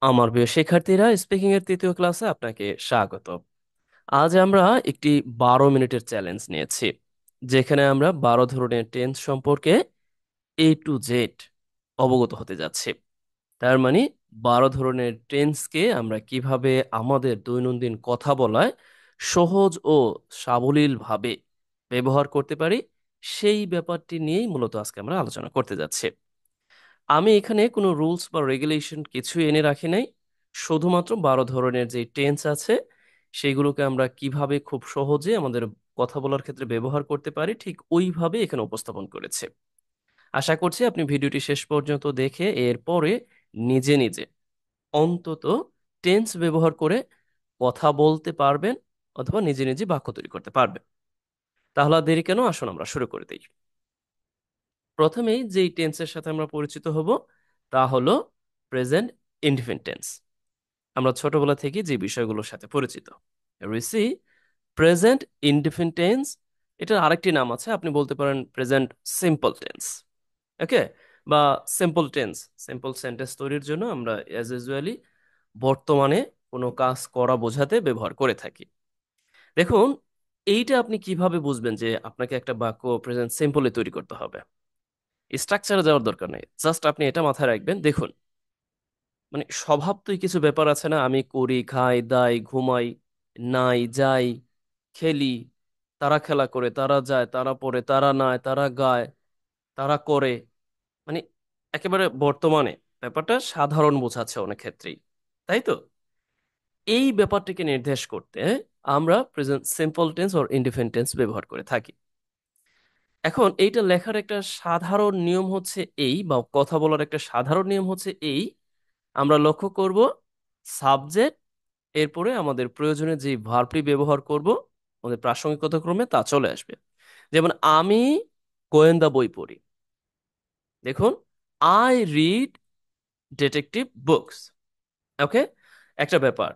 আমার প্রিয় শিক্ষার্থীরা, স্পিকিং এর তৃতীয় ক্লাসে আপনাকে স্বাগত। আজ আমরা একটি 12 মিনিটের চ্যালেঞ্জ নিয়েছি, যেখানে আমরা 12 ধরনের টেন্স সম্পর্কে A to Z অবগত হতে যাচ্ছি। তার মানে 12 ধরনের টেন্সকে আমরা কিভাবে আমাদের দৈনন্দিন কথা বলায় সহজ ও সাবলীলভাবে ব্যবহার করতে পারি, সেই ব্যাপারটি নিয়েই মূলত আজকে আমরা আলোচনা করতে যাচ্ছি। আমি এখানে কোনো রুলস বা রেগুলেশন কিছু এনে রাখি নাই। শুধুমাত্র 12 ধরনের যে টেন্স আছে সেগুলোকে আমরা কিভাবে খুব সহজে আমাদের কথা বলার ক্ষেত্রে ব্যবহার করতে পারি ঠিক ওইভাবে এখানে উপস্থাপন করেছে। আশা করছি আপনি ভিডিওটি শেষ পর্যন্ত দেখে এরপরে নিজে নিজে অন্তত টেন্স ব্যবহার করে কথা বলতে পারবেন, অথবা নিজে নিজে বাক্য তৈরি করতে পারবেন। তাহলে আর দেরি কেন, আসুন আমরা শুরু করে দিই। প্রথমেই যেই টেন্সের সাথে আমরা পরিচিত হব তা হলো প্রেজেন্ট ইনডিফিনিট টেন্স। আমরা ছোটবেলা থেকে যে বিষয়গুলোর সাথে পরিচিত রয়েছি, প্রেজেন্ট ইনডিফিনিট টেন্স এটার আরেকটি নাম আছে, আপনি বলতে পারেন প্রেজেন্ট সিম্পল টেন্স। ওকে, বা সিম্পল টেন্স। সিম্পল সেন্টেন্স তৈরির জন্য আমরা অ্যাজ ইউজুয়ালি বর্তমানে কোনো কাজ করা বোঝাতে ব্যবহার করে থাকি। দেখুন, এইটা আপনি কিভাবে বুঝবেন যে আপনাকে একটা বাক্য প্রেজেন্ট সিম্পলে তৈরি করতে হবে? স্ট্রাকচারে যাওয়ার দরকার নেই, জাস্ট আপনি এটা মাথায় রাখবেন। দেখুন, মানে স্বভাবতই কিছু ব্যাপার আছে না, আমি করি, খাই, দাই, ঘুমাই, নাই, যাই, খেলি, তারা খেলা করে, তারা যায়, তারা পড়ে, তারা নাই, তারা গায়, তারা করে। মানে একেবারে বর্তমানে ব্যাপারটা সাধারণ বোঝাচ্ছে অনেক ক্ষেত্রেই, তাই তো? এই ব্যাপারটিকে নির্দেশ করতে আমরা present simple tense or indefinite tense ব্যবহার করে থাকি। এখন এইটা লেখার একটা সাধারণ নিয়ম হচ্ছে এই, বা কথা বলার একটা সাধারণ নিয়ম হচ্ছে এই, আমরা লক্ষ্য করব সাবজেক্ট, এরপরে আমাদের প্রয়োজনে যে ভার্বটি ব্যবহার করব আমাদের প্রাসঙ্গিকতা ক্রমে তা চলে আসবে। যেমন আমি গোয়েন্দা বই পড়ি। দেখুন, আই রিড ডিটেকটিভ বুকস। ওকে, একটা ব্যাপার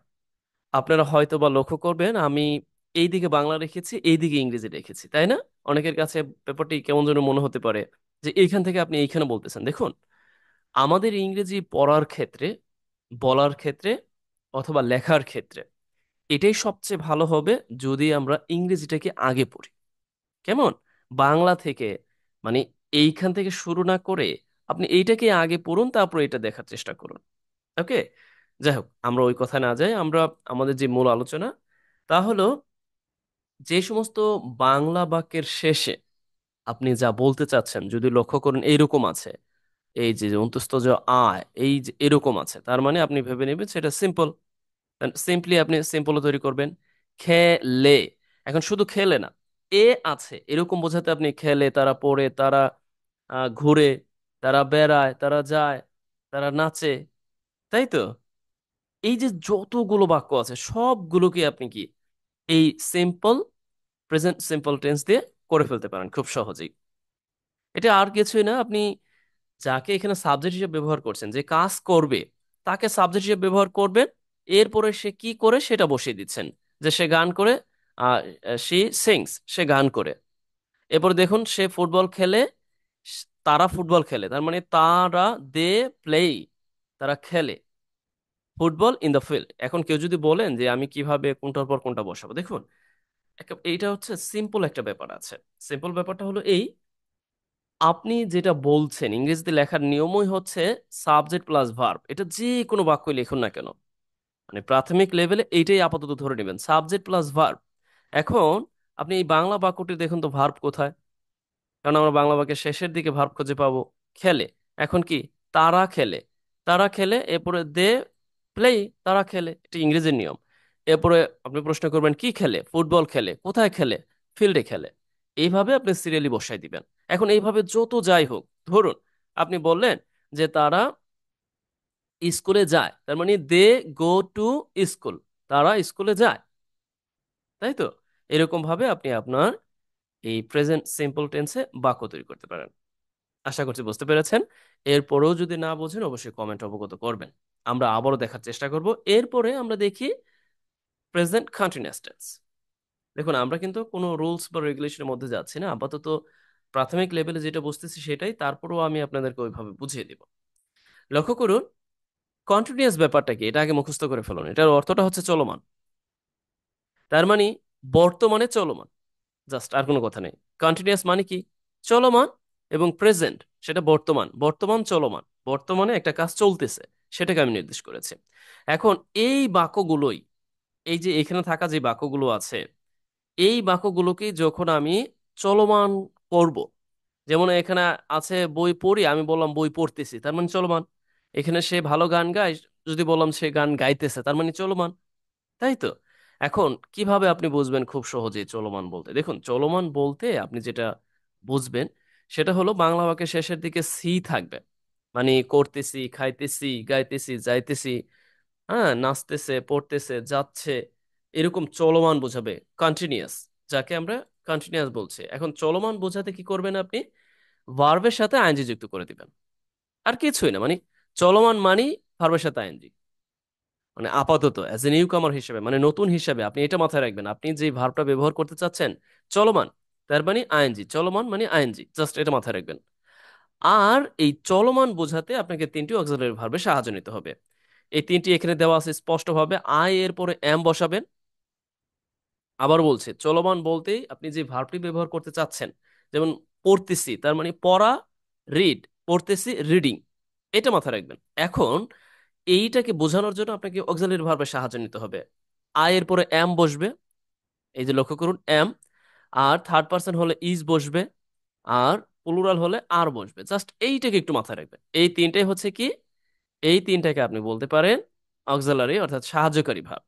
আপনারা হয়তো বা লক্ষ্য করবেন, আমি এইদিকে বাংলা রেখেছি, এইদিকে ইংরেজি রেখেছি, তাই না? অনেকের কাছে ব্যাপারটি কেমন যেন মনে হতে পারে যে এইখান থেকে আপনি এইখানে বলতেছেন। দেখুন, আমাদের ইংরেজি পড়ার ক্ষেত্রে, বলার ক্ষেত্রে, অথবা লেখার ক্ষেত্রে এটাই সবচেয়ে ভালো হবে যদি আমরা ইংরেজিটাকে আগে পড়ি। কেমন? বাংলা থেকে, মানে এইখান থেকে শুরু না করে আপনি এইটাকে আগে পড়ুন, তারপর এটা দেখার চেষ্টা করুন। ওকে, যাই হোক, আমরা ওই কথা না যাই, আমরা আমাদের যে মূল আলোচনা তা হলো যে সমস্ত বাংলা বাক্যের শেষে আপনি যা বলতে চাচ্ছেন যদি লক্ষ্য করুন এইরকম আছে, এই যে অন্তস্থ যে আয়, এই যে এরকম আছে, তার মানে আপনি ভেবে নেবেন সেটা সিম্পল। সিম্পলি আপনি সিম্পল তৈরি করবেন। খেলে, এখন শুধু খেলে না, এ আছে এরকম বোঝাতে আপনি খেলে, তারা পড়ে, তারা ঘুরে, তারা বেড়ায়, তারা যায়, তারা নাচে, তাই তো? এই যে যতগুলো বাক্য আছে সবগুলোকে আপনি কি এই সিম্পল প্রেজেন্ট সিম্পল টেন্স দিয়ে করে ফেলতে পারেন খুব সহজেই। এটা আর কিছুই না, আপনি যাকে এখানে সাবজেক্ট হিসেবে ব্যবহার করছেন, যে কাজ করবে, তাকে সাবজেক্ট হিসেবে ব্যবহার করবেন। এরপরে সে কি করে সেটা বসিয়ে দিচ্ছেন, যে সে গান করে, শি সিংস, সে গান করে। এরপরে দেখুন, সে ফুটবল খেলে, তারা ফুটবল খেলে, তার মানে তারা, দে প্লে, তারা খেলে ফুটবল ইন দ্য ফিল্ড। এখন কেউ যদি বলেন যে আমি কিভাবে কোনটার পর কোনটা বসাবো, দেখুন এইটা হচ্ছে সিম্পল একটা ব্যাপার আছে। সিম্পল ব্যাপারটা হলো এই, আপনি যেটা বলছেন ইংরেজিতে লেখার নিয়মই হচ্ছে সাবজেক্ট প্লাস ভার্ব, এটা যে কোনো বাক্যই লিখুন না কেন, মানে প্রাথমিক লেভেলে এইটাই আপাতত ধরে নেবেন, সাবজেক্ট প্লাস ভার্ব। এখন আপনি এই বাংলা বাক্যটি দেখুন তো ভার্ব কোথায়? কারণ আমরা বাংলা বাক্যের শেষের দিকে ভার্ব খুঁজে পাবো, খেলে। এখন কি, তারা খেলে, তারা খেলে, এরপরে দে প্লে, তারা খেলে, এটা ইংরেজির নিয়ম। এরপরে আপনি প্রশ্ন করবেন কি খেলে, ফুটবল খেলে, কোথায় খেলে, ফিল্ডে খেলে। এইভাবে আপনি সিরিয়ালি বসাই দিবেন। এখন এইভাবে যত যাই হোক, ধরুন আপনি বললেন যে তারা স্কুলে যায়, তার মানে দে গো টু স্কুল, তারা স্কুলে যায়, তাই তো? এরকম ভাবে আপনি আপনার এই প্রেজেন্ট সিম্পল টেন্সে বাক্য তৈরি করতে পারেন। আশা করছি বুঝতে পেরেছেন। এরপরেও যদি না বোঝেন অবশ্যই কমেন্ট অবগত করবেন, আমরা আবারও দেখার চেষ্টা করব। এরপরে আমরা দেখি প্রেজেন্ট কন্টিনিউয়াস টেন্স। দেখুন, আমরা কিন্তু কোনো রুলস বা রেগুলেশনের মধ্যে যাচ্ছি না, আপাতত প্রাথমিক লেভেলে যেটা বুঝতেছি সেটাই, তারপরেও আমি আপনাদেরকে ওইভাবে বুঝিয়ে দিব। লক্ষ্য করুন, কন্টিনিউয়াস ব্যাপারটা কি এটা আগে মুখস্থ করে ফেলুন। এটার অর্থটা হচ্ছে চলমান। তার মানে বর্তমানে চলমান, জাস্ট, আর কোনো কথা নেই। কন্টিনিউয়াস মানে কি? চলমান। এবং প্রেজেন্ট সেটা বর্তমান, বর্তমান চলমান, বর্তমানে একটা কাজ চলতেছে, সেটাকে আমি নির্দেশ করেছি। এখন এই বাক্যগুলোই, এই যে এখানে থাকা যে বাক্যগুলো আছে, এই বাক্যগুলোকে যখন আমি চলমান করব, যেমন এখানে আছে বই পড়ি, আমি বললাম বই পড়তেছি, তার মানে চলমান। এখানে সে ভালো গান গায়, যদি বললাম সে গান গাইতেছে, তার মানে চলমান। তাই তো? এখন কিভাবে আপনি বুঝবেন খুব সহজেই চলমান বলতে? দেখুন, চলমান বলতে আপনি যেটা বুঝবেন সেটা হলো বাংলা বাক্যের শেষের দিকে সি থাকবে। মানে করতেছি, খাইতেছি, গাইতেছি, যাইতেছি, হ্যাঁ, নাচতেছে, পড়তেছে, যাচ্ছে, এরকম চলমান বোঝাবে, কন্টিনিউয়াস, যাকে আমরা কন্টিনিউয়াস বলছি। এখন চলমান বোঝাতে কি করবেন আপনি? ভার্বের সাথে আইএনজি যুক্ত করে দিবেন। আর কিছুই না, মানে চলমান মানেই ভার্বের সাথে আইএনজি। মানে আপাতত অ্যাজ এ নিউ কামার হিসেবে, মানে নতুন হিসেবে আপনি এটা মাথায় রাখবেন, আপনি যে ভার্বটা ব্যবহার করতে চাচ্ছেন চলমান, তার মানে আইএনজি, চলমান মানে আইএনজি, জাস্ট এটা মাথায় রাখবেন। আর এই চলমান বোঝাতে আপনাকে তিনটি অক্সিলারি ভার্বে সাহায্য নিতে হবে। এই তিনটি এখানে দেওয়া আছে স্পষ্টভাবে। আই এর পরে এম বসাবেন। আবার বলছে, চলমান বলতেই আপনি যে ভার্বটি ব্যবহার করতে চাচ্ছেন, যেমন পড়তেছি, তার মানে পড়া, রিড, পড়তেছি, রিডিং, এটা মাথায় রাখবেন। এখন এইটাকে বোঝানোর জন্য আপনাকে অক্সিলারি ভার্বের সাহায্য নিতে হবে। আই এর পরে এম বসবে, এই যে লক্ষ্য করুন, এম। আর থার্ড পার্সন হলে ইজ বসবে। আর প্লুরাল হলে আর বসবে। জাস্ট এইটাকে একটু মাথায় রাখবেন। এই তিনটাই হচ্ছে কি, এই তিনটাকে আপনি বলতে পারেন অক্সিলারি অর্থাৎ সাহায্যকারী ভাব।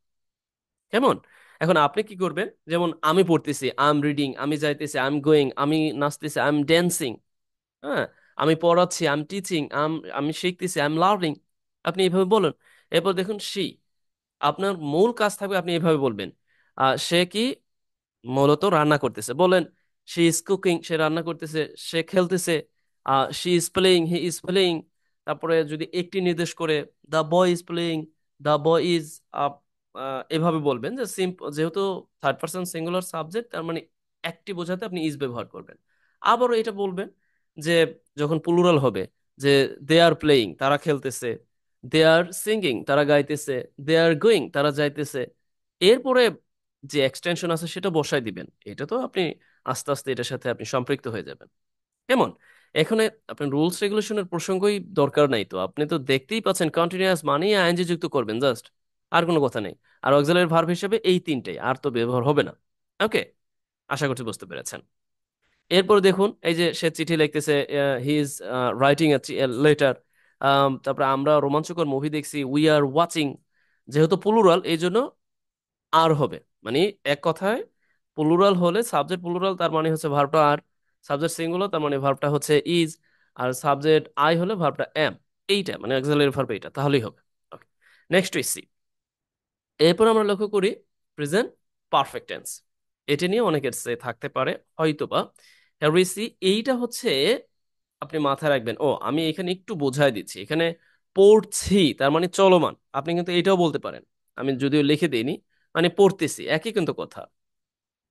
কেমন? এখন আপনি কি করবেন, যেমন আমি পড়তেছি, আই এম রিডিং, আমি যাইতেছি, আই এম গোয়িং, আমি নাচতেছি, আই এম ড্যান্সিং, হ্যাঁ, আমি পড়াচ্ছি, আই এম টিচিং, আমি শিখতেছি, আই এম লার্নিং। আপনি এইভাবে বলুন। এরপর দেখুন সি, আপনার মূল কাজ থাকবে আপনি এভাবে বলবেন, সে কি মূলত রান্না করতেছে, বলেন শি ইজ কুকিং, সে রান্না করতেছে। সে খেলতেছে, she is playing, he is playing. তারপরে যদি একটি নির্দেশ করে, the boy is playing, the boy is, এভাবে বলবেন যে যেহেতু থার্ড পার্সন সিঙ্গুলার সাবজেক্ট, তার মানে একটি বোঝাতে আপনি ইজ ব্যবহার করবেন। আবারও এটা বলবেন যে যখন প্লুরাল হবে, যে দে আর প্লেইং, তারা খেলতেছে, দে আর সিঙ্গিং, তারা গাইতেছে, দে আর গোয়িং, তারা যাইতেছে। এরপরে যে এক্সটেনশন আছে সেটা বসাই দিবেন। এটা তো আপনি আস্তে আস্তে এটার সাথে আপনি সম্পৃক্ত হয়ে যাবেন। কেমন? এখানে আপনার রুলস রেগুলেশনের প্রসঙ্গই দরকার নাই, তো আপনি তো দেখতেই পাচ্ছেন কন্টিনিউয়াস মানেই আইএনজি যুক্ত করবেন, জাস্ট, আর কোনো কথা নেই। আর অক্সিলারি ভার্ব হিসেবে এই তিনটাই, আর তো ব্যবহার হবে না। ওকে, আশা করছি বুঝতে পেরেছেন। এরপর দেখুন, এই যে সে চিঠি লিখতেছে, he is writing a letter. তারপরে আমরা রোমাঞ্চকর মুভি দেখছি, উই আর ওয়াচিং। যেহেতু প্লুরাল এই জন্য আর হবে, মানে এক কথায় প্লুরাল হলে সাবজেক্ট প্লুরাল, তার মানে হচ্ছে ভার্বটা আর। সাবজেক্ট সিঙ্গুলার, তার মানে ভার্বটা হচ্ছে ইজ। আর সাবজেক্ট আই হলে ভার্বটা এম। এইটা মানে অক্সিলারি ভার্ব, এইটা তাহলেই হবে। ওকে, নেক্সট উই সি। এরপর আমরা লক্ষ্য করি প্রেজেন্ট পারফেক্ট টেন্স। এটা নিয়ে অনেকের সে থাকতে পারে হয়তোবা। সি, এইটা হচ্ছে আপনি মাথায় রাখবেন। ও, আমি এখানে একটু বোঝাই দিচ্ছি, এখানে পড়ছি তার মানে চলমান, আপনি কিন্তু এটাও বলতে পারেন, আমি যদিও লিখে দিইনি, মানে পড়তেছি, একই কিন্তু কথা,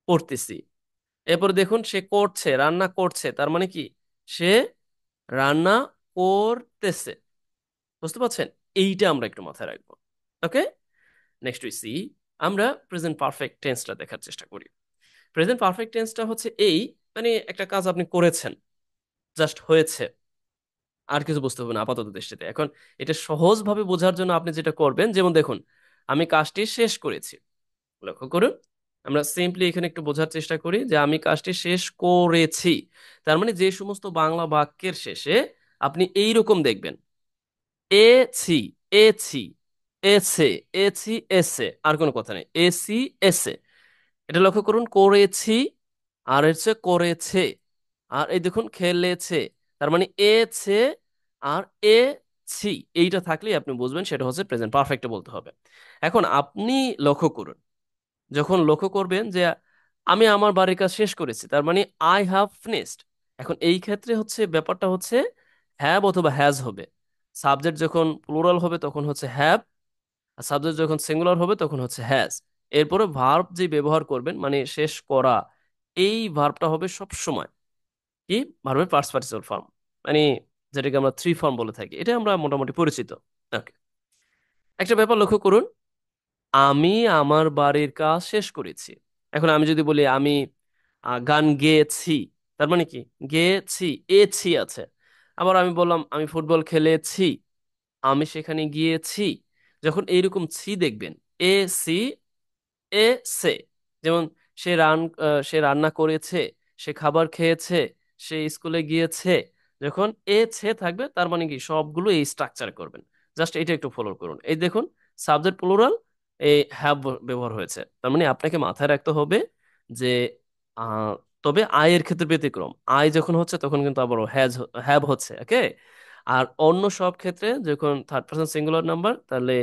পড়তেছি। এরপর দেখুন, সে করছে, রান্না করছে, তার মানে কি, সে রান্না করতেছে। বুঝতে পারছেন? এইটা আমরা একটু মাথায় রাখবো। ওকে, নেক্সট উই সি। আমরা প্রেজেন্ট পারফেক্ট টেন্সটা দেখার চেষ্টা করি। প্রেজেন্ট পারফেক্ট টেন্সটা হচ্ছে এই, মানে একটা কাজ আপনি করেছেন, জাস্ট হয়েছে, আর কিছু বুঝতে হবে না আপাতত দৃষ্টিতে। এখন এটা সহজভাবে বোঝার জন্য আপনি যেটা করবেন, যেমন দেখুন, আমি কাজটি শেষ করেছি। লক্ষ্য করুন, আমরা সিম্পলি এখানে একটু বোঝার চেষ্টা করি যে আমি কাজটি শেষ করেছি। তার মানে যে সমস্ত বাংলা বাক্যের শেষে আপনি এই রকম দেখবেন, এছি, এছি, এছে, এছি, এসে, আর কোনো কথা নেই, এসি, এসে, এটা লক্ষ্য করুন, করেছি, আর হচ্ছে করেছে। আর এই দেখুন, খেলেছে, তার মানে এছে আর এ ছি, এইটা থাকলেই আপনি বুঝবেন সেটা হচ্ছে প্রেজেন্ট পারফেক্টে বলতে হবে। এখন আপনি লক্ষ্য করুন, যখন লক্ষ্য করবেন যে আমি আমার বাড়ির কাজ শেষ করেছি, তার মানে আই হ্যাভ ফিনিশড। এখন এই ক্ষেত্রে হচ্ছে ব্যাপারটা হচ্ছে হ্যাভ অথবা হ্যাজ হবে। সাবজেক্ট যখন প্লুরাল হবে তখন হচ্ছে হ্যাভ, আর সাবজেক্ট যখন সিঙ্গুলার হবে তখন হচ্ছে হ্যাজ। এরপরে ভার্ব যে ব্যবহার করবেন, মানে শেষ করা, এই ভার্বটা হবে সব সময় কি, ভার্বের পার্টস পার্টিসিপল ফর্ম, মানে যেটাকে আমরা থ্রি ফর্ম বলে থাকি, এটা আমরা মোটামুটি পরিচিত। ওকে, একটা ব্যাপার লক্ষ্য করুন, আমি আমার বাড়ির কাজ শেষ করেছি। এখন আমি যদি বলি আমি গান গেয়েছি, তার মানে কি গেয়েছি, এছি আছে। আবার আমি বললাম আমি ফুটবল খেলেছি, আমি সেখানে গিয়েছি। যখন এইরকম ছি দেখবেন, এ সি, এ সে, যেমন সে রান্না করেছে, সে খাবার খেয়েছে, সে স্কুলে গিয়েছে। যখন এ ছে থাকবে তার মানে কি সবগুলো এই স্ট্রাকচার করবেন। জাস্ট এটা একটু ফলো করুন। এই দেখুন, সাবজেক্ট প্লুরাল, এই হ্যাভ ব্যবহার হয়েছে। তার মানে আপনাকে মাথায় রাখতে হবে যে আহ, তবে আয়ের ক্ষেত্রে ব্যতিক্রম, আয় যখন হচ্ছে তখন কিন্তু আবার হ্যাভ হচ্ছে, ওকে। আর অন্য সব ক্ষেত্রে যখন থার্ড পারসন সিঙ্গুলার নাম্বার, তাহলে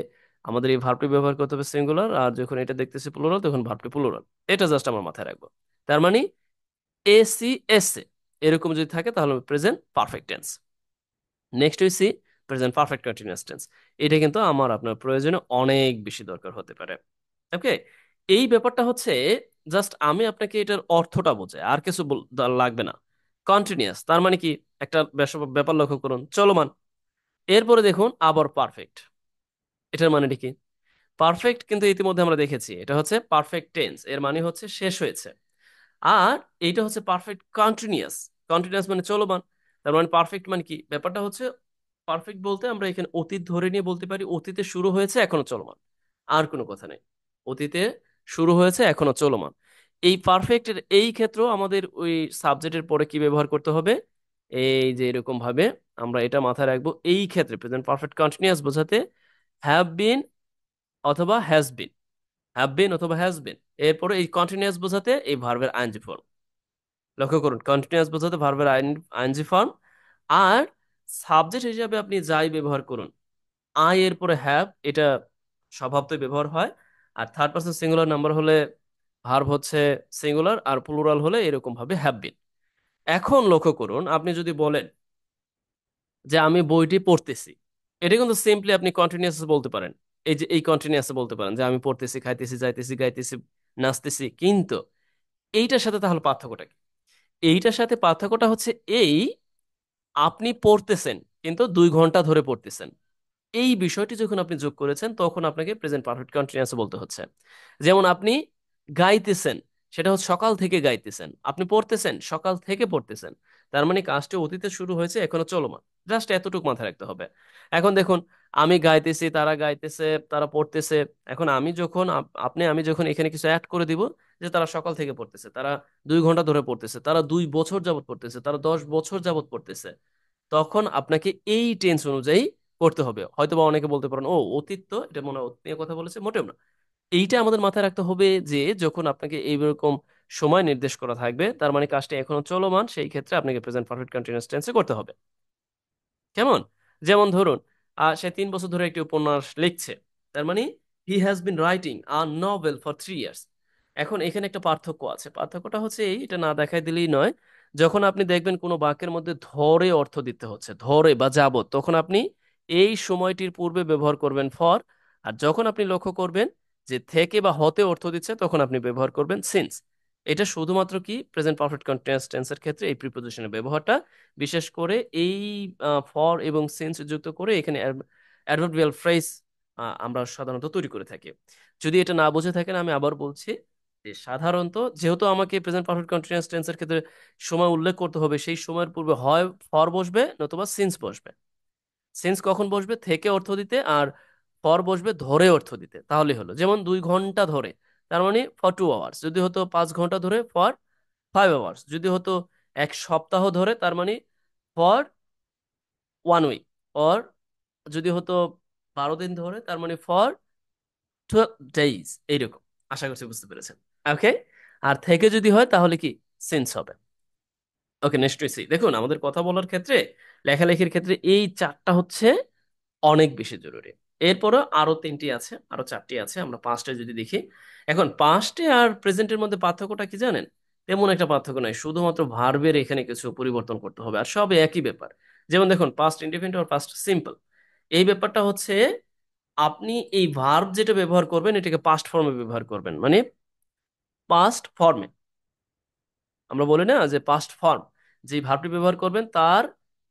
আমাদের এই ভার্বটি ব্যবহার করতে হবে সিঙ্গুলার, আর যখন এটা দেখতেছি প্লুরাল তখন ভার্বটি প্লুরাল। এটা জাস্ট আমার মাথায় রাখবো। তার মানে এসি, এসে এরকম যদি থাকে তাহলে প্রেজেন্ট পারফেক্ট টেন্স। নেক্সট হইছি প্রেজেন্ট পারফেক্ট কন্টিনিউয়াস টেন্স। এটা কিন্তু আমার আপনার প্রয়োজনে অনেক বেশি দরকার হতে পারে, ওকে। এই ব্যাপারটা হচ্ছে জাস্ট আমি আপনাকে এটার অর্থটা বোঝাই, আর কিছু লাগবে না। কন্টিনিউয়াস তার মানে কি, একটা ব্যাপার লক্ষ্য করুন, চলমান। এরপরে দেখুন আবার পারফেক্ট, এটার মানেটা কি? পারফেক্ট কিন্তু ইতিমধ্যে আমরা দেখেছি, এটা হচ্ছে পারফেক্ট টেন্স, এর মানে হচ্ছে শেষ হয়েছে। আর এইটা হচ্ছে পারফেক্ট কন্টিনিউয়াস, কন্টিনিউয়াস মানে চলমান। তার মানে পারফেক্ট মানে কি, ব্যাপারটা হচ্ছে পারফেক্ট বলতে আমরা এখানে অতীত ধরে নিয়ে বলতে পারি, অতীতে শুরু হয়েছে এখনো চলমান, আর কোনো কথা নেই। অতীতে শুরু হয়েছে এখনো চলমান। এই পারফেক্টের এই ক্ষেত্রেও আমাদের ওই সাবজেক্টের পরে কি ব্যবহার করতে হবে, এই যে এরকম ভাবে আমরা এটা মাথায় রাখবো। এই ক্ষেত্রে প্রেজেন্ট পারফেক্ট কন্টিনিউয়াস বোঝাতে হ্যাভ বিন অথবা হ্যাজ বিন, হ্যাভ বিন অথবা হ্যাজ বিন। এরপরে এই কন্টিনিউয়াস বোঝাতে এই ভার্বের আইএনজি ফর্ম। লক্ষ্য করুন, কন্টিনিউয়াস বোঝাতে ভার্বের আইএনজি ফর্ম। আর সাবজেক্ট হিসাবে আপনি যাই ব্যবহার করুন, আই এর পরে হ্যাভ, এটা স্বভাবতই ব্যবহার হয়। আর থার্ড পারসন সিঙ্গুলার নাম্বার হলে ভার্ব হচ্ছে সিঙ্গুলার, আর প্লুরাল হলে এরকম ভাবে হ্যাভ বিন। এখন লক্ষ্য করুন, আপনি যদি বলেন যে আমি বইটি পড়তেছি, এটা কিন্তু সিম্পলি আপনি কন্টিনিউয়াস বলতে পারেন। এই যে এই কন্টিনিউয়াস বলতে পারেন যে আমি পড়তেছি, খাইতেছি, যাইতেছি, গাইতেছি, নাচতেছি। কিন্তু এইটার সাথে তাহলে পার্থক্যটা কি? এইটার সাথে পার্থক্যটা হচ্ছে এই, আপনি পড়তেছেন কিন্তু 2 ঘন্টা ধরে পড়তেছেন। এই বিষয়টি যখন আপনি যোগ করেছেন তখন আপনাকে প্রেজেন্ট পারফেক্ট কন্টিনিউয়াস বলতে হচ্ছে। যেমন আপনি গাইতেছেন, সেটা হচ্ছে সকাল থেকে গাইতেছেন। আপনি পড়তেছেন, সকাল থেকে পড়তেছেন। তার মানে কাজটি অতীতে শুরু হয়েছে এখনো চলমান। জাস্ট এতটুকু মাথায় রাখতে হবে। এখন দেখুন, আমি গাইতেছি, তারা গাইতেছে, তারা পড়তেছে। এখন আমি যখন আমি যখন এখানে কিছু অ্যাড করে দিব, যে তারা সকাল থেকে পড়তেছে, তারা 2 ঘন্টা ধরে পড়তেছে, তারা 2 বছর যাবত পড়তেছে, তারা 10 বছর যাবত পড়তেছে, তখন আপনাকে এই টেন্স অনুযায়ী করতে হবে। হয়তোবা অনেকে বলতে পারেন ও অতীত, তো এটা মনে হয় অতীত নিয়ে কথা বলেছে, মোটেও না। এইটা আমাদের মাথায় রাখতে হবে যে যখন আপনাকে এইরকম সময় নির্দেশ করা থাকবে, তার মানে কাজটা এখনো চলমান, সেই ক্ষেত্রে আপনাকে প্রেজেন্ট পারফেক্ট কন্টিনিউয়াস টেন্সে করতে হবে। কেমন? যেমন ধরুন, সে 3 বছর ধরে একটি উপন্যাস লিখছে। তার মানে he has been writing a novel for 3 years. এখন এখানে একটা পার্থক্য আছে, পার্থক্যটা হচ্ছে এই, এটা না দেখাই দিলেই নয়। যখন আপনি দেখবেন কোনো বাক্যের মধ্যে ধরে অর্থ দিতে হচ্ছে, ধরে বা যাবত, তখন আপনি এই সময়টির পূর্বে ব্যবহার করবেন ফর। আর যখন আপনি লক্ষ্য করবেন যে থেকে বা হতে অর্থ দিচ্ছে, তখন আপনি ব্যবহার করবেন সিন্স। এটা শুধুমাত্র কি প্রেজেন্ট পারফেক্ট কন্টিনিউয়াস টেন্সের ক্ষেত্রে এই প্রিপোজিশনের ব্যবহারটা, বিশেষ করে এই ফর এবং সিন্স যুক্ত করে এখানে অ্যাডভার্বিয়াল ফ্রেজ আমরা সাধারণত তৈরি করে থাকি। যদি এটা না বুঝে থাকেন, আমি আবার বলছি যে সাধারণত যেহেতু আমাকে প্রেজেন্ট পারফেক্ট কন্টিনিউয়াস টেন্সের ক্ষেত্রে সময় উল্লেখ করতে হবে, সেই সময়ের পূর্বে হয় ফর বসবে নতুবা সিন্স বসবে। সিন্স কখন বসবে? থেকে অর্থ দিতে, আর ফর বসবে ধরে অর্থ দিতে। তাহলে হলো যেমন 2 ঘন্টা ধরে, তার মানে ফর 2 আওয়ার্স। যদি হতো 5 ঘন্টা ধরে, ফর 5 আওয়ার্স। যদি হতো 1 সপ্তাহ ধরে, তার মানে ফর 1 উইক। অর যদি হতো 12 দিন ধরে, তার মানে ফর 12 ডেইজ। এইরকম। আশা করছি বুঝতে পেরেছেন, ওকে। আর থেকে যদি হয় তাহলে কি সিন্স হবে। ওকে, নিশ্চয়ই সি। দেখুন, আমাদের কথা বলার ক্ষেত্রে, লেখালেখির ক্ষেত্রে এই চারটা হচ্ছে অনেক বেশি জরুরি। এরপরও আরো 3টি আছে, আরো 4টি আছে, আমরা 5টে যদি দেখি। এখন পাস্টে আর প্রেজেন্টের মধ্যে পার্থক্যটা কি জানেন? তেমন একটা পার্থক্য নাই, শুধুমাত্র ভার্বের এখানে কিছু পরিবর্তন করতে হবে, আর সব একই ব্যাপার। যেমন দেখুন, পাস্ট ইনডিফিনিট আর পাস্ট সিম্পল, এই ব্যাপারটা হচ্ছে আপনি এই ভার্ব যেটা ব্যবহার করবেন এটাকে পাস্ট ফর্মে ব্যবহার করবেন। মানে পাস্ট ফর্মে, আমরা বলি না যে পাস্ট ফর্ম, যে ভার্বটি ব্যবহার করবেন তার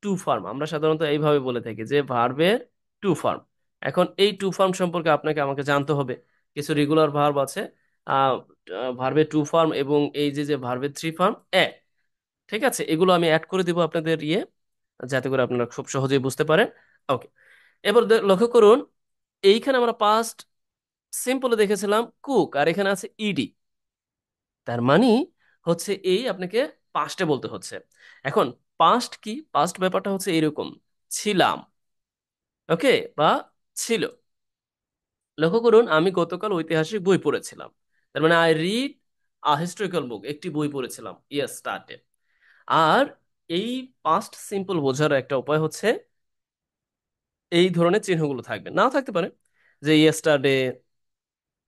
টু ফর্ম, আমরা সাধারণত এইভাবে বলে থাকি যে ভার্বের টু ফর্ম। এখন এই টু ফর্ম সম্পর্কে আপনাকে আমাকে জানতে হবে। কিছু রেগুলার ভার্ব আছে, ভার্বের টু ফর্ম এবং এই যে যে ভার্বের থ্রি ফর্ম এক, ঠিক আছে, এগুলো আমি অ্যাড করে দিব আপনাদের যাতে করে আপনারা খুব সহজেই বুঝতে পারেন। ওকে, এবার লক্ষ্য করুন, এইখানে আমরা পাস্ট সিম্পলে দেখেছিলাম কুক, আর এখানে আছে ইডি। তার মানে হচ্ছে এই আপনাকে পাস্টে বলতে হচ্ছে। এখন পাস্ট কি, পাস্ট ব্যাপারটা হচ্ছে এরকম, ছিলাম, ওকে, বা ছিল। লক্ষ্য করুন, আমি গতকাল ঐতিহাসিক বই পড়েছিলাম। তার মানে আই রিড আ হিস্টোরিক্যাল বুক, একটি বই পড়েছিলাম, ইয়েস স্টার্টে। আর এই পাস্ট সিম্পল বোঝার একটা উপায় হচ্ছে এই ধরনের চিহ্নগুলো থাকবে, নাও থাকতে পারে, যে yesterday,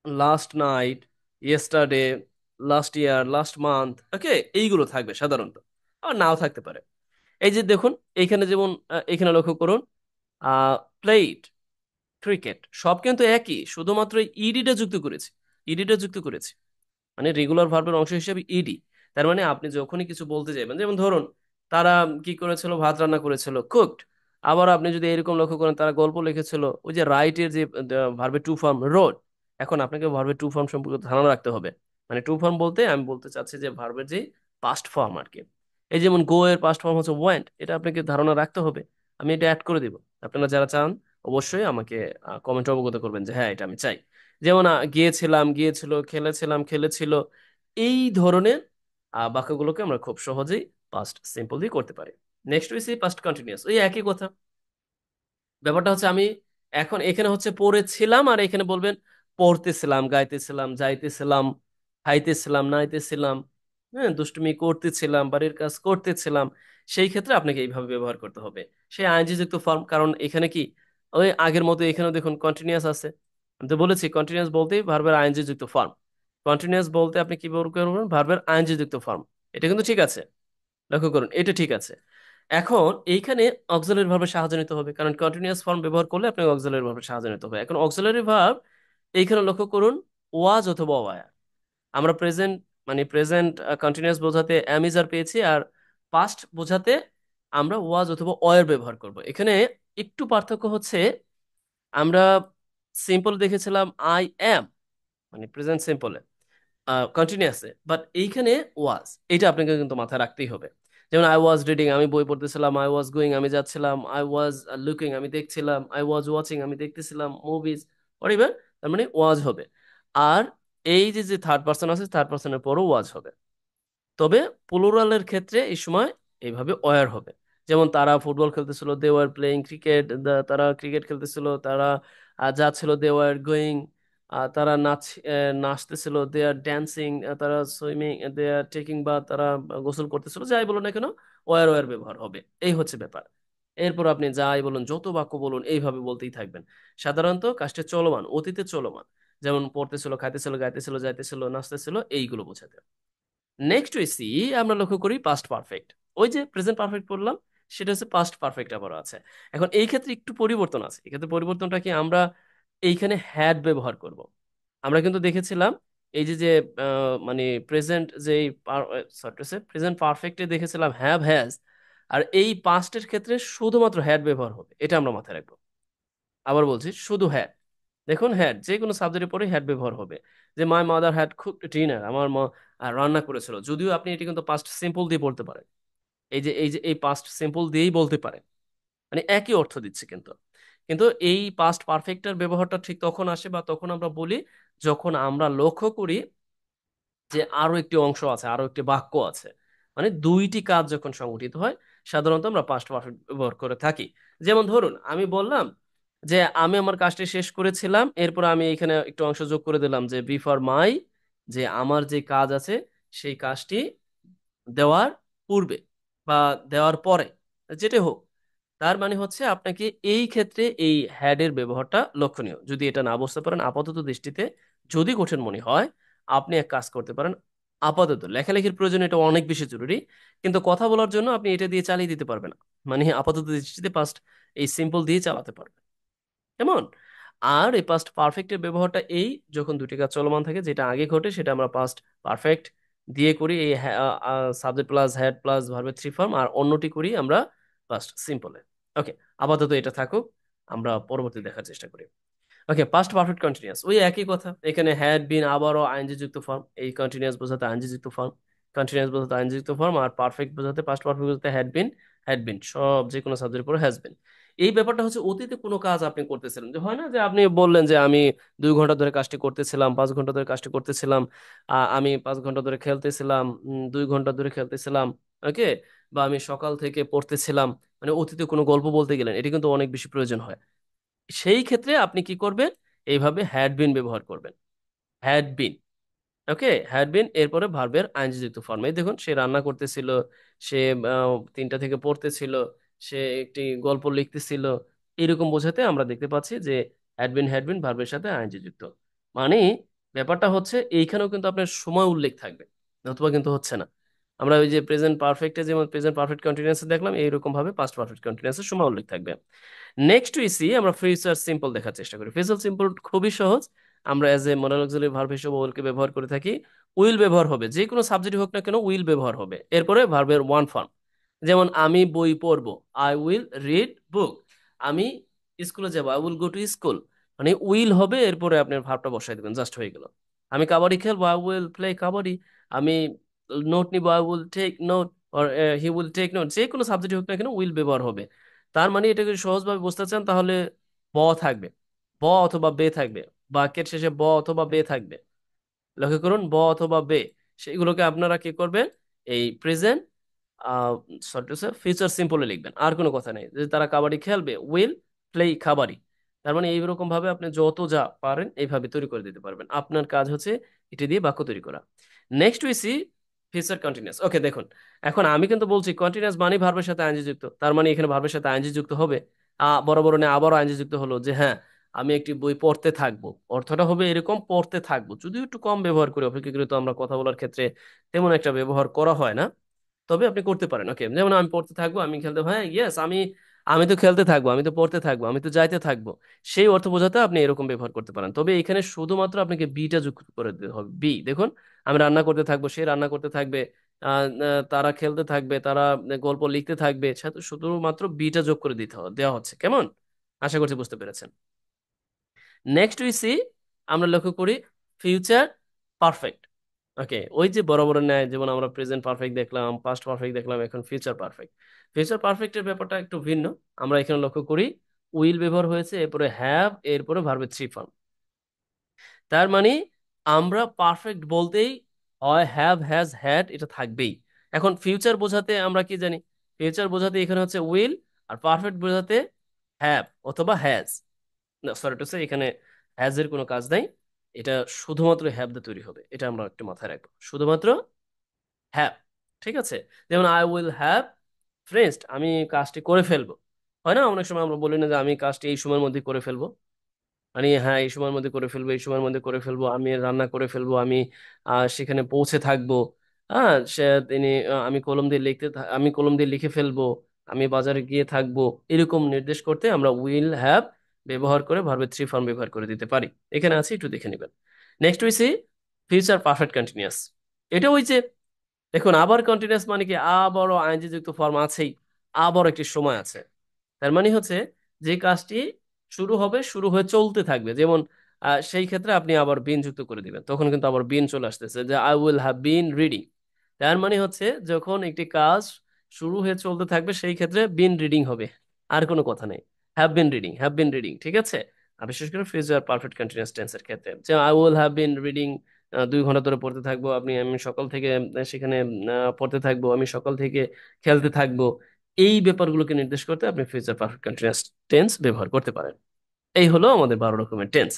last night, yesterday, last year, last month, okay, এইগুলো থাকবে সাধারণত। আর নাও থাকতে পারে। এই যে দেখুন, এইখানে যেমন এখানে লক্ষ্য করুন, প্লেট, ক্রিকেট, সব কিন্তু একই, শুধুমাত্র ইডিটা যুক্ত করেছি, ইডিটা যুক্ত করেছি, মানে রেগুলার ভার্বের অংশ হিসেবে ইডি। তার মানে আপনি যখনই কিছু বলতে যাবেন, যেমন ধরুন তারা কি করেছিল, ভাত রান্না করেছিল, কুকড। আবার আপনি যদি এরকম লক্ষ্য করেন, তারা গল্প লিখেছিল, ওই যে রাইটের যে ভার্বের টু ফর্ম রোড। এখন আপনাকে ভার্বের টু ফর্ম সম্পর্কে ধারণা রাখতে হবে। মানে টু ফর্ম বলতে আমি বলতে চাচ্ছি যে ভার্বের যে পাস্ট ফর্ম আর কি। এই যেমন গো এর পাস্ট ফর্ম হচ্ছে ওয়েন্ট, এটা আপনাকে ধারণা রাখতে হবে। আমি এটা অ্যাড করে দিব, আপনারা যারা চান অবশ্যই আমাকে কমেন্ট অবগত করবেন যে হ্যাঁ এটা আমি চাই। যেমন গিয়েছিলাম, গিয়েছিল, খেলেছিলাম, খেলেছিল, এই ধরনের বাক্যগুলোকে আমরা খুব সহজেই পাস্ট সিম্পল দিয়ে করতে পারি। নেক্সট হইছে পাস্ট কন্টিনিউয়াস, ওই একই কথা। ব্যাপারটা হচ্ছে আমি এখন এখানে হচ্ছে পড়েছিলাম, আর এখানে বলবেন পড়তেছিলাম, গাইতেছিলাম, যাইতেছিলাম, খাইতেছিলাম, নাইতেছিলাম, হ্যাঁ, দুষ্টুমি করতেছিলাম, বাড়ির কাজ করতেছিলাম। সেই ক্ষেত্রে আপনাকে এইভাবে ব্যবহার করতে হবে। সেই আইএনজি যুক্ত ফর্ম, কারণ এখানে কি ওই আগের মতো এখানেও দেখুন কন্টিনিউয়াস আছে। আমি তো বলেছি কন্টিনিউয়াস বলতেই ভার্বের আইএনজি যুক্ত ফর্ম। কন্টিনিউয়াস বলতে আপনি কি করবেন, ভার্বের আইএনজি যুক্ত ফর্ম। এটা কিন্তু ঠিক আছে, লক্ষ্য করুন এটা ঠিক আছে। এখন এইখানে অক্সিলারি ভার্বের সাহায্য নিতে হবে, কারণ কন্টিনিউয়াস ফর্ম ব্যবহার করলে আপনাকে অক্সিলারি ভার্বের সাহায্য নিতে হবে। এখন অক্সিলারি ভার্ব এইখানে লক্ষ্য করুন, ওয়াজ অথবা ওয়ার। আমরা প্রেজেন্ট, মানে প্রেজেন্ট কন্টিনিউয়াস বোঝাতে অ্যাম ইজ আর পেয়েছি, আর পাস্ট বোঝাতে আমরা ওয়াজ অথবা ওয়ার ব্যবহার করব। এখানে একটু পার্থক্য হচ্ছে, আমরা সিম্পল দেখেছিলাম আই অ্যাম, মানে প্রেজেন্ট সিম্পলে, কন্টিনিউয়াসে, বাট এইখানে ওয়াজ, এটা আপনাকে কিন্তু মাথায় রাখতেই হবে। যেমন আই ওয়াজ রিডিং, আমি বই পড়তেছিলাম, আই ওয়াজ গোয়িং, আমি যাচ্ছিলাম, আই ওয়াজ লুকিং, আমি দেখছিলাম, আই ওয়াজ ওয়াচিং, আমি দেখতেছিলাম মুভিজ, অরিভার, তার মানে ওয়াজ হবে। আর এই যে যে থার্ড পার্সন আছে, থার্ড পার্সনের পরও ওয়াজ হবে। তবে প্লুরালের ক্ষেত্রে এই সময় এইভাবে ওয়ার হবে। যেমন তারা ফুটবল খেলতেছিল, দে ওয়ার প্লেইং ক্রিকেট, তারা ক্রিকেট খেলতেছিল, তারা যাচ্ছিল, দে ওয়ার গোয়িং, তারা নাচতেছিল, দে আর ড্যান্সিং, তারা সুইমিং, দে আর টেকিং, বা তারা গোসল করতেছিল, যাই বলুন না কেন, ওয়ার ওয়ার ব্যবহার হবে। এই হচ্ছে ব্যাপার। এরপর আপনি যাই বলুন, যত বাক্য বলুন, এইভাবে বলতেই থাকবেন। সাধারণত কাজটা চলমান, অতীতে চলমান, যেমন পড়তেছিল, খাইতেছিল, গাইতেছিল, যাইতেছিল, নাচতেছিল, এইগুলো বোঝাতে। নেক্সট হইছি, আমরা লক্ষ্য করি পাস্ট পারফেক্ট। ওই যে প্রেজেন্ট পারফেক্ট পড়লাম, সেটা হচ্ছে পাস্ট পারফেক্ট আবারও আছে। এখন এই ক্ষেত্রে একটু পরিবর্তন আছে। এক্ষেত্রে পরিবর্তনটা কি, আমরা এইখানে হ্যাড ব্যবহার করব। আমরা কিন্তু দেখেছিলাম এই যে যে মানে প্রেজেন্ট যে প্রেজেন্ট পারফেক্টে দেখেছিলাম হ্যাভ, হ্যাজ। আর এই পাস্টের ক্ষেত্রে শুধুমাত্র হ্যাড ব্যবহার হবে, এটা আমরা মাথায় রাখবো। আবার বলছি, শুধু হ্যাড। দেখুন, হ্যাড যে কোনো সাবজেক্টের পরে হ্যাড ব্যবহার হবে। যে my mother had cooked dinner, আমার মা রান্না করেছিল, যদিও আপনি এটি কিন্তু পাস্ট সিম্পল দিয়ে বলতে পারেন। এই যে এই পাস্ট সিম্পল দিয়েই বলতে পারেন, মানে একই অর্থ দিচ্ছে কিন্তু। কিন্তু এই পাস্ট পারফেক্টের ব্যবহারটা ঠিক তখন আসে, বা তখন আমরা বলি যখন আমরা লক্ষ্য করি যে আরো একটি অংশ আছে, আরো একটি বাক্য আছে, মানে দুইটি কাজ যখন সংগঠিত হয়, সাধারণত আমরা পাস্ট পারফেক্ট ব্যবহার করে থাকি। যেমন ধরুন আমি বললাম যে আমি আমার কাজটি শেষ করেছিলাম, এরপর আমি এখানে একটু অংশ যোগ করে দিলাম যে বিফর মাই, যে আমার যে কাজ আছে সেই কাজটি দেওয়ার পূর্বে বা দেওয়ার পরে, যেটা হোক। তার মানে হচ্ছে আপনাকে এই ক্ষেত্রে এই হ্যাড এর ব্যবহারটা লক্ষণীয়। যদি এটা না বুঝতে পারেন আপাতত দৃষ্টিতে, যদি কঠিন মনে হয়, আপনি এক কাজ করতে পারেন। আপাতত লেখালেখির প্রয়োজন এটা অনেক বেশি জরুরি, কিন্তু কথা বলার জন্য আপনি এটা দিয়ে চালিয়ে দিতে পারবেন না। মানে আপাতত দৃষ্টিতে পাস্ট এই সিম্পল দিয়ে চালাতে পারবেন, কেমন? আর এই পাস্ট পারফেক্টের ব্যবহারটা এই, যখন দুটি কাজ চলমান থাকে, যেটা আগে ঘটে সেটা আমরা পাস্ট পারফেক্ট দিয়ে করি, এই সাবজেক্ট প্লাস হ্যাড প্লাস ভার্বের থ্রি ফর্ম, আর অন্যটি করি আমরা পাস্ট সিম্পলে। ওকে, আপাতত এটা থাকুক। আমরা পরবর্তী দেখার চেষ্টা করি। ওকে, পাস্ট পারফেক্ট কন্টিনিউয়াস ওই একই কথা, এখানে হ্যাড বিন আবারও আইএনজি যুক্ত ফর্ম, এই কন্টিনিউয়াস বোঝাতে আইএনজি যুক্ত ফর্ম, কন্টিনিউয়াস বোঝাতে আইএনজি যুক্ত ফর্ম, আর পারফেক্ট বোঝাতে পাস্ট পারফেক্ট বোঝাতে হ্যাড বিন সব যে কোনো সাবজেক্টের উপর হ্যাজ বিন। এই ব্যাপারটা হচ্ছে অতীতে কোনো কাজ আপনি করতেছিলেন, যে হয় না যে আপনি বললেন যে আমি 2 ঘন্টা ধরে কাজটি করতেছিলাম, 5 ঘন্টা ধরে কাজটি করতেছিলাম, আমি 5 ঘন্টা ধরে খেলতেছিলাম, 2 ঘন্টা ধরে খেলতেছিলাম, ওকে, বা আমি সকাল থেকে পড়তেছিলাম, মানে অতীতে কোনো গল্প বলতে গেলেন, এটি কিন্তু অনেক বেশি প্রয়োজন হয়। সেই ক্ষেত্রে আপনি কি করবেন, এইভাবে হ্যাড বিন ব্যবহার করবেন, had been. Okay, had been এরপরে ভার্বের আইনজি যুক্ত ফর্মে, দেখুন সে রান্না করতেছিল, সে 3টা থেকে পড়তেছিল, সে একটি গল্প লিখতেছিল, এরকম বোঝাতে আমরা দেখতে পাচ্ছি যে হ্যাড বিন ভার্বের সাথে আইনজি যুক্ত। মানে ব্যাপারটা হচ্ছে এইখানেও কিন্তু আপনার সময় উল্লেখ থাকবে, নতুবা কিন্তু হচ্ছে না। আমরা ওই যে প্রেজেন্ট পারফেক্টে যেমন প্রেজেন্ট পারফেক্ট কন্টিনিউয়াসে দেখলাম, এইরকম ভাবে পাস্ট পারফেক্ট কন্টিনিউয়াসের সময় উল্লেখ থাকবে। নেক্সট উই সি, আমরা ফিউচার সিম্পল দেখার চেষ্টা করি। ফিউচার সিম্পল খুবই সহজ, আমরা as a modal auxiliary verb হিসেবে উইলকে ব্যবহার করে থাকি। উইল ব্যবহার হবে, যে কোনো সাবজেক্ট হোক না কেন উইল ব্যবহার হবে, এরপরে ভার্বের ওয়ান ফর্ম। যেমন আমি বই পড়বো, আই উইল রিড বুক। আমি স্কুলে যাবো, I will go to school. মানে উইল হবে, এরপরে আপনার ভার্বটা বসাই দেবেন, জাস্ট হয়ে গেল। আমি কাবাডি খেলবো, আই উইল প্লে কাবাডি। আমি নোট নিবো, I will take note, or he will take note. যে কোনো সাবজেক্ট হোক না কেন উইল ব্যবহার হবে। তার মানে এটাকে যদি সহজভাবে বুঝতে চান তাহলে ব থাকবে, ব অথবা বে থাকবে, বাক্যের শেষে ব অথবা বে থাকবে। লক্ষ্য করুন, ব অথবা বে, সেগুলোকে আপনারা কি করবেন, এই প্রেজেন্ট ফিউচার সিম্পলে লিখবেন, আর কোনো কথা নেই। যে তারা কাবাডি খেলবে, উইল প্লে কাবাডি। তার মানে এইরকম ভাবে আপনি যত যা পারেন এইভাবে তৈরি করে দিতে পারবেন, আপনার কাজ হচ্ছে এটি দিয়ে বাক্য তৈরি করা। Next we see future continuous. Okay, দেখুন এখন আমি কিন্তু বলছি কন্টিনিউয়াস মানে ভার্বের সাথে আইএনজি যুক্ত, তার মানে এখানে ভার্বের সাথে আইএনজি যুক্ত হবে। বড় বড় না আবারও আইএনজি যুক্ত হলো, যে হ্যাঁ আমি একটি বই পড়তে থাকবো, অর্থটা হবে এরকম, পড়তে থাকবো, যদিও একটু কম ব্যবহার করি অপেক্ষাকৃত, আমরা কথা বলার ক্ষেত্রে তেমন একটা ব্যবহার করা হয় না, তবে আপনি করতে পারেন। ওকে, যেমন আমি পড়তে থাকবো, আমি খেলতে, হ্যাঁ ইয়েস, আমি আমি তো খেলতে থাকবো, আমি তো পড়তে থাকবো, আমি তো যাইতে থাকবো, সেই অর্থ বোঝাতে আপনি এরকম ব্যবহার করতে পারেন। তবে এখানে শুধুমাত্র আপনাকে বিটা যুক্ত করে দিতে হবে, বি। দেখুন, আমি রান্না করতে থাকবো, সে রান্না করতে থাকবে, তারা খেলতে থাকবে, তারা গল্প লিখতে থাকবে, শুধুমাত্র বিটা যোগ করে দিতে হবে, দেওয়া হচ্ছে। কেমন, আশা করছি বুঝতে পেরেছেন। নেক্সট উই সি, আমরা লক্ষ্য করি ফিউচার পারফেক্ট। ওকে, ওই যে বড় বড় ন্যায়, যেমন আমরা প্রেজেন্ট পারফেক্ট দেখলাম, পাস্ট পারফেক্ট দেখলাম, এখন ফিউচার পারফেক্ট। ফিউচার পারফেক্টের ব্যাপারটা একটু ভিন্ন। আমরা এখানে লক্ষ্য করি উইল ব্যবহার হয়েছে, এরপরে হ্যাভ, এরপরে ভার্বের থ্রি ফর্ম। তার মানে আমরা পারফেক্ট বলতেই হয় হ্যাভ, হ্যাজ, হ্যাড, এটা থাকবেই। এখন ফিউচার বোঝাতে আমরা কি জানি, ফিউচার বোঝাতে এখানে হচ্ছে উইল, আর পারফেক্ট বোঝাতে হ্যাভ অথবা হ্যাজ। না, সরি টু সে, এখানে হ্যাজ এর কোনো কাজ নাই, এটা শুধুমাত্র হ্যাভ দিয়ে তৈরি হবে, এটা আমরা একটু মাথায় রাখবো, শুধুমাত্র হ্যাভ। ঠিক আছে, যেমন আই উইল হ্যাভ ফিনিশড, আমি কাজটি করে ফেলবো। হয় না, অনেক সময় আমরা বলি না যে আমি কাজটি এই সময়ের মধ্যে করে ফেলবো, মানে হ্যাঁ এই সময়ের মধ্যে করে ফেলবো, এই সময়ের মধ্যে করে ফেলবো, আমি রান্না করে ফেলবো, আমি সেখানে পৌঁছে থাকবো। হ্যাঁ সে তিনি আমি কলম দিয়ে আমি কলম দিয়ে লিখে ফেলবো, আমি বাজারে গিয়ে থাকবো, এরকম নির্দেশ করতে আমরা উইল হ্যাভ ব্যবহার করে ভার্বের থ্রি ফর্ম ব্যবহার করে দিতে পারি। এখানে আছে, একটু দেখে নেবেন। নেক্সট হইছে ফিউচার পারফেক্ট কন্টিনিউয়াস। এটা ওই যে দেখুন, আবার কন্টিনিউয়াস মানে কি, আবারও আইনজি যুক্ত ফর্ম আছেই, আবার একটি সময় আছে। তার মানে হচ্ছে যে কাজটি শুরু হবে, শুরু হয়ে চলতে থাকবে, যেমন সেই ক্ষেত্রে আপনি আবার বিন যুক্ত করে দিবেন, তখন কিন্তু আবার বিন চলে আসতেছে, যে I will have been reading. তার মানে হচ্ছে যখন একটি কাজ শুরু হয়ে চলতে থাকবে সেই ক্ষেত্রে বিন রিডিং হবে, আর কোনো কথা নেই, have been reading, have been reading. ঠিক আছে, আর বিশেষ করে ফিউচার পারফেক্ট কন্টিনিউয়াস টেন্সের ক্ষেত্রে, যে I will have been reading, 2 ঘন্টা ধরে পড়তে থাকবো, আমি সকাল থেকে সেখানে পড়তে থাকবো, আমি সকাল থেকে খেলতে থাকবো, এই ব্যাপারগুলোকে নির্দেশ করতে আপনি ফিউচার পারফেক্ট কন্টিনিউয়াস টেন্স ব্যবহার করতে পারেন। এই হলো আমাদের 12 রকমের টেন্স।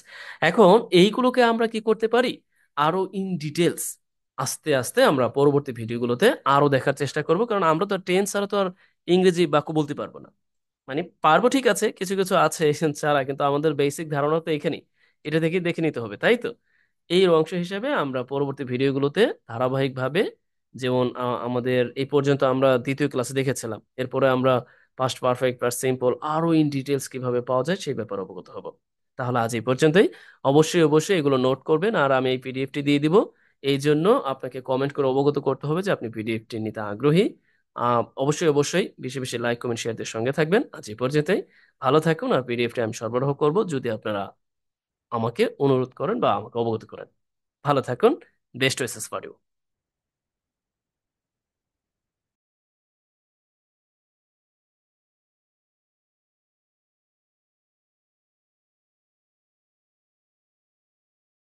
এখন এইগুলোকে আমরা কি করতে পারি, আরো ইন ডিটেলস আস্তে আস্তে আমরা পরবর্তী ভিডিওগুলোতে আরো দেখার চেষ্টা করব, কারণ আমরা তো টেন্স ছাড়া তো আর ইংরেজি বাক্য বলতে পারবো না। মানে পারবো ঠিক আছে, কিছু কিছু আছে ছাড়া, কিন্তু আমাদের বেসিক ধারণা তো এখানেই, এটা থেকে দেখে নিতে হবে, তাই তো। এই অংশ হিসেবে আমরা পরবর্তী ভিডিওগুলোতে ধারাবাহিকভাবে, যেমন আমাদের এই পর্যন্ত আমরা দ্বিতীয় ক্লাসে দেখেছিলাম, এরপরে আমরা পাস্ট পারফেক্ট, পাস্ট সিম্পল আরো ইন ডিটেলস কিভাবে পাওয়া যায় সেই ব্যাপারে অবগত হব। তাহলে আজ এই পর্যন্তই। অবশ্যই অবশ্যই এগুলো নোট করবেন, আর আমি এই পিডিএফটি দিয়ে দিব। এই জন্য আপনাকে কমেন্ট করে অবগত করতে হবে যে আপনি পিডিএফটি নিতে আগ্রহী। অবশ্যই অবশ্যই বেশি বেশি লাইক কমেন্ট শেয়ারদের সঙ্গে থাকবেন। আজ এই পর্যন্তই। ভালো থাকুন, আর পিডিএফটা আমি সরবরাহ করব যদি আপনারা আমাকে অনুরোধ করেন বা আমাকে অবগত করেন। ভালো থাকুন। Best wishes for you.